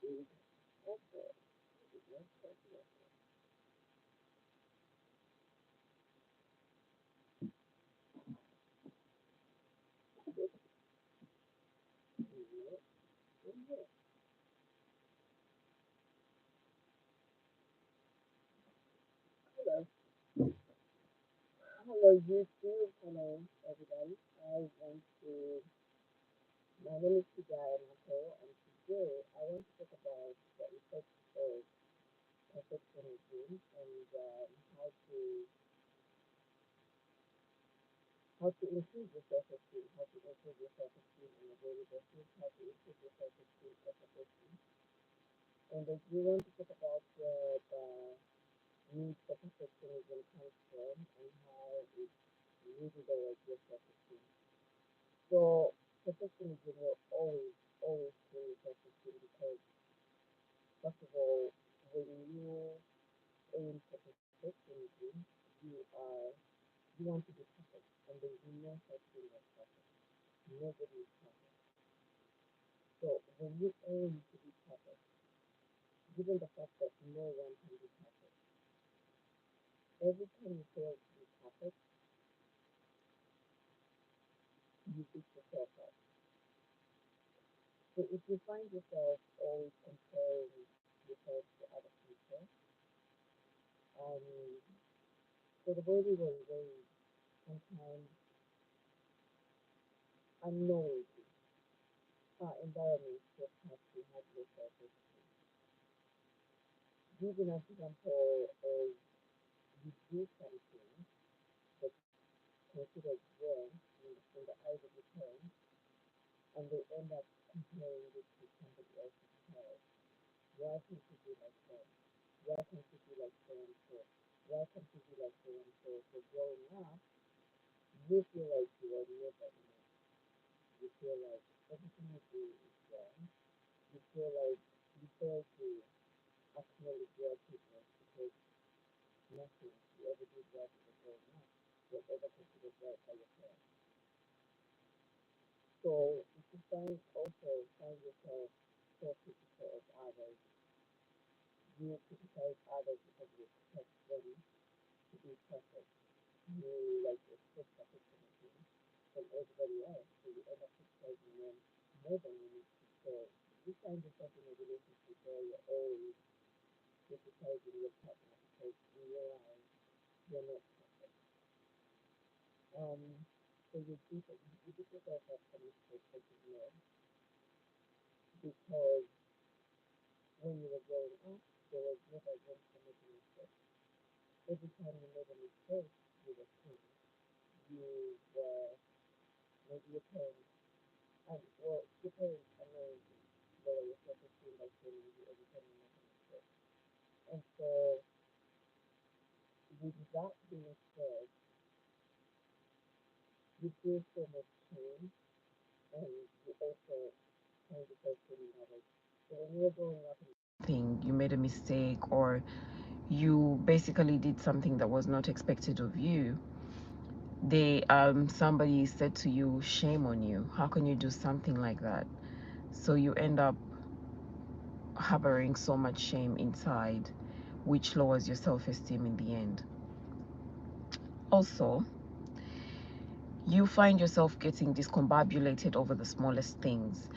is also not personal. Hello, hello, YouTube. Hello, everybody. I want to. My name is Tijaya Mato, and today I want to talk about the effects of perfectionism and how to improve your self-esteem, how to improve your self-esteem on a daily basis, how to improve your self-esteem as a person. And I do want to talk about where the need for perfectionism comes from and how it really lowers your self-esteem. So perfectionism will always kill your self-esteem because first of all, when you aim for perfectionism, you are you want to be perfect, and there's no such thing as perfect. Nobody is perfect. So when you aim to be perfect, given the fact that no one can be perfect, every time you fail to be perfect, you beat yourself up. So if you find yourself always comparing yourself to other people, um, so the way we were raised, sometimes unknowingly, our environment just has to have low self-esteem. Give an example of you do something that's considered wrong in the eyes of your parents, and they end up comparing it to somebody else's child. Why can't you be like them? Why can't you be like so and so? Why can't you be like so and so? So growing up, you feel like you are never enough. You feel like everything you do is wrong. You feel like you fail to acknowledge your achievements because nothing you ever did right in the growing up was ever considered right by your parents. So if you find yourself so critical of others, you criticize others because you expect them to be perfect. You like expect perfectionism from everybody else, so you end up criticizing them more than you need to. So you find yourself in a relationship where you're always criticizing your partner because in your eyes you're not perfect. Um, so you beat yourself up for mistakes that you made because when you were growing up, there was never room for making mistakes. Every time you made a mistake, you were shamed. You were maybe your parents, and well, your parents are knowing to lower your self-esteem by shaming you every time you make a mistake. And so, with that being said, you feel so much shame, and you also find yourself shaming others. So when you're growing up and thing you made a mistake or you basically did something that was not expected of you, they somebody said to you, shame on you, how can you do something like that? So you end up harboring so much shame inside, which lowers your self-esteem in the end. Also, you find yourself getting discombobulated over the smallest things.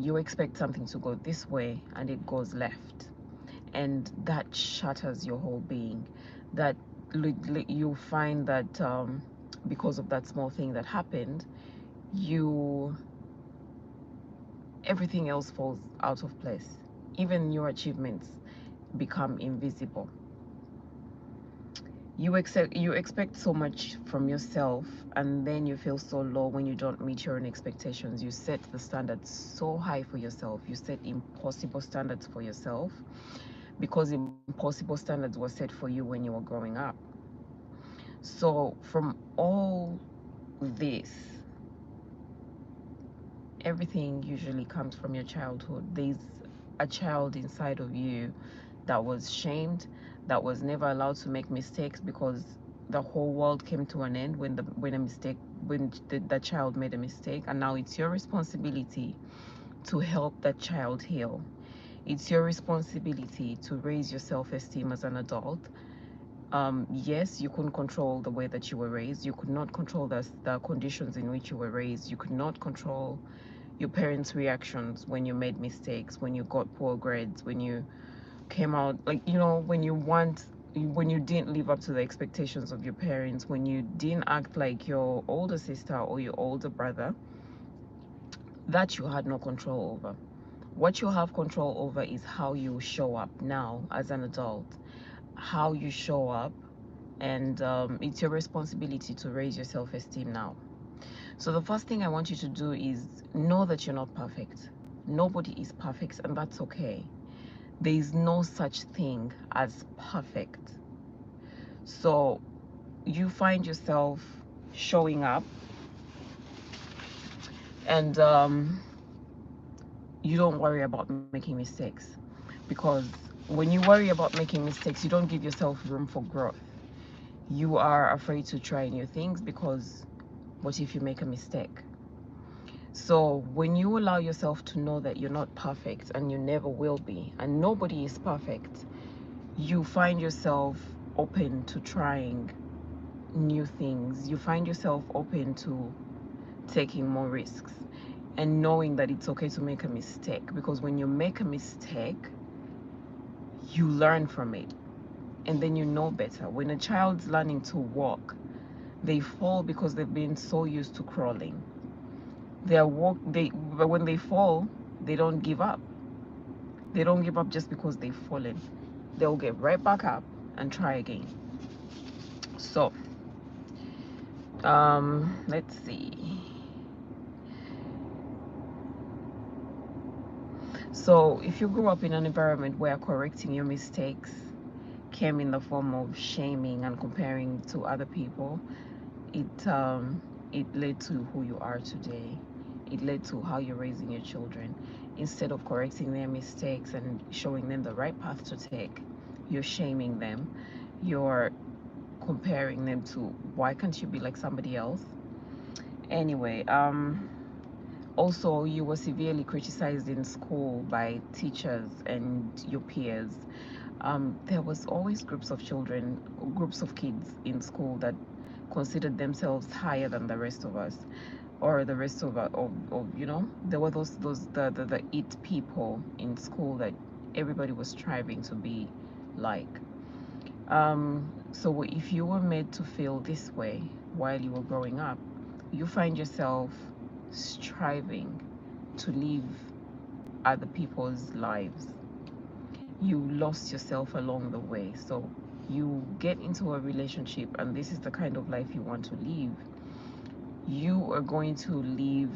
You expect something to go this way and it goes left, and that shatters your whole being. That you find that because of that small thing that happened, you everything else falls out of place. Even your achievements become invisible. You expect so much from yourself, and then you feel so low when you don't meet your own expectations. You set the standards so high for yourself. You set impossible standards for yourself because impossible standards were set for you when you were growing up. So from all this, everything usually comes from your childhood. There's a child inside of you that was shamed, that was never allowed to make mistakes because the whole world came to an end when the child made a mistake, and now it's your responsibility to help that child heal. It's your responsibility to raise your self-esteem as an adult. Yes, you couldn't control the way that you were raised. You could not control the conditions in which you were raised. You could not control your parents' reactions when you made mistakes, when you got poor grades, when you came out, like, when you didn't live up to the expectations of your parents, when you didn't act like your older sister or your older brother. That you had no control over. What you have control over is how you show up now as an adult, how you show up, and it's your responsibility to raise your self-esteem now. So the first thing I want you to do is know that you're not perfect. Nobody is perfect, and that's okay. There is no such thing as perfect. So you find yourself showing up, and you don't worry about making mistakes, because when you worry about making mistakes, you don't give yourself room for growth. You are afraid to try new things because what if you make a mistake? So when you allow yourself to know that you're not perfect and you never will be, and nobody is perfect, you find yourself open to trying new things. You find yourself open to taking more risks and knowing that it's okay to make a mistake, because when you make a mistake, you learn from it and then you know better. When a child's learning to walk, they fall because they've been so used to crawling. But when they fall, they don't give up. They don't give up just because they've fallen. They'll get right back up and try again. So, let's see. So, if you grew up in an environment where correcting your mistakes came in the form of shaming and comparing to other people, it led to who you are today. It led to how you're raising your children. Instead of correcting their mistakes and showing them the right path to take, you're shaming them. You're comparing them to, why can't you be like somebody else? Anyway, also, you were severely criticized in school by teachers and your peers. There was always groups of kids in school that considered themselves higher than the rest of us, or the rest of there were the it people in school that everybody was striving to be like. So if you were made to feel this way while you were growing up, you find yourself striving to live other people's lives. You lost yourself along the way. So you get into a relationship, and this is the kind of life you want to live. You are going to live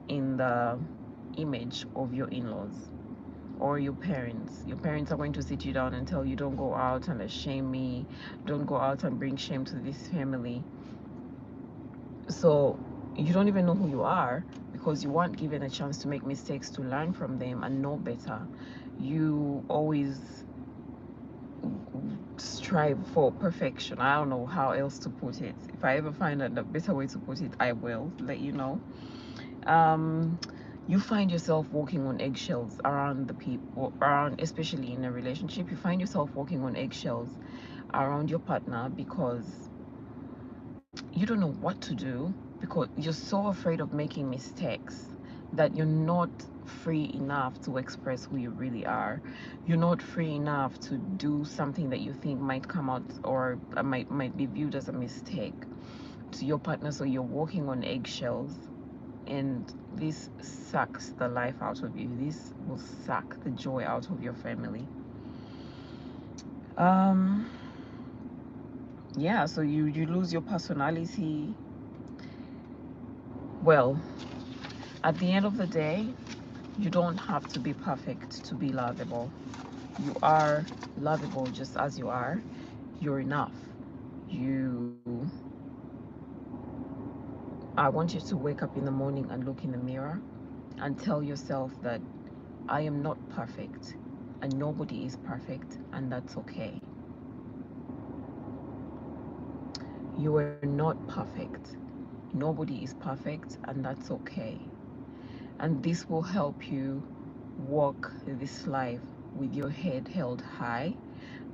in the image of your in-laws or your parents. Your parents are going to sit you down and tell you, don't go out and shame me, don't go out and bring shame to this family. So you don't even know who you are, because you weren't given a chance to make mistakes, to learn from them and know better. You always strive for perfection. I don't know how else to put it. If I ever find a better way to put it, I will let you know. um you find yourself walking on eggshells around the people around, especially in a relationship. You find yourself walking on eggshells around your partner because you don't know what to do, because you're so afraid of making mistakes that you're not free enough to express who you really are. You're not free enough to do something that you think might come out, or might be viewed as a mistake to your partner. So you're walking on eggshells, and this sucks the life out of you. This will suck the joy out of your family. um yeah, so you lose your personality. Well, at the end of the day, you don't have to be perfect to be lovable. You are lovable just as you are. You're enough. You I want you to wake up in the morning and look in the mirror and tell yourself that I am not perfect, and nobody is perfect, and that's okay. You are not perfect. Nobody is perfect, and that's okay. And this will help you walk this life with your head held high,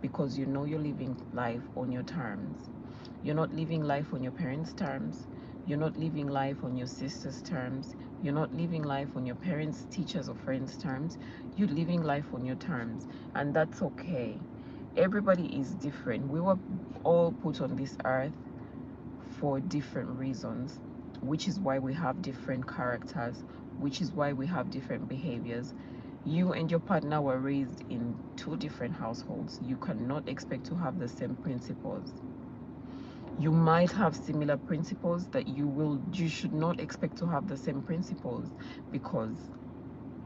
because you know you're living life on your terms. You're not living life on your parents' terms. You're not living life on your sister's terms. You're not living life on your parents, teachers, or friends' terms. You're living life on your terms. And that's okay. Everybody is different. We were all put on this earth for different reasons, which is why we have different characters, which is why we have different behaviors. You and your partner were raised in two different households. You cannot expect to have the same principles. You might have similar principles that you should not expect to have the same principles, because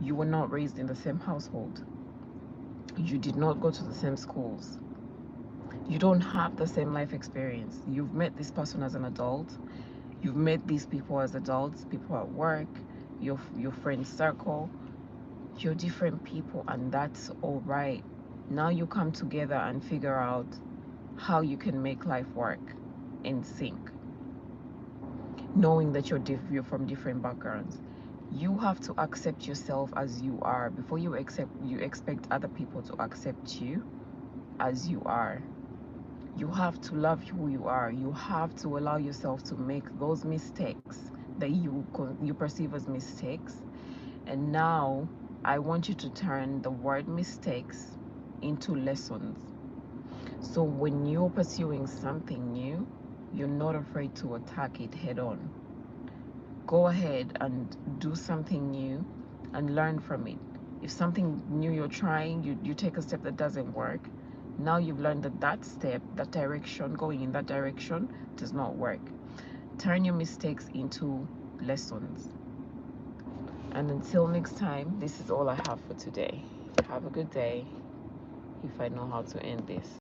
you were not raised in the same household. You did not go to the same schools. You don't have the same life experience. You've met this person as an adult. You've met these people as adults, people at work, your friend circle. You're different people, and that's all right. Now you come together and figure out how you can make life work in sync, knowing that you're from different backgrounds. You have to accept yourself as you are before you expect other people to accept you as you are. You have to love who you are. You have to allow yourself to make those mistakes that you perceive as mistakes. And now I want you to turn the word mistakes into lessons. So when you're pursuing something new, you're not afraid to attack it head on. Go ahead and do something new and learn from it. If something new you're trying, you take a step that doesn't work, now you've learned that step, that direction, going in that direction does not work. Turn your mistakes into lessons. And until next time, this is all I have for today. Have a good day, if I know how to end this.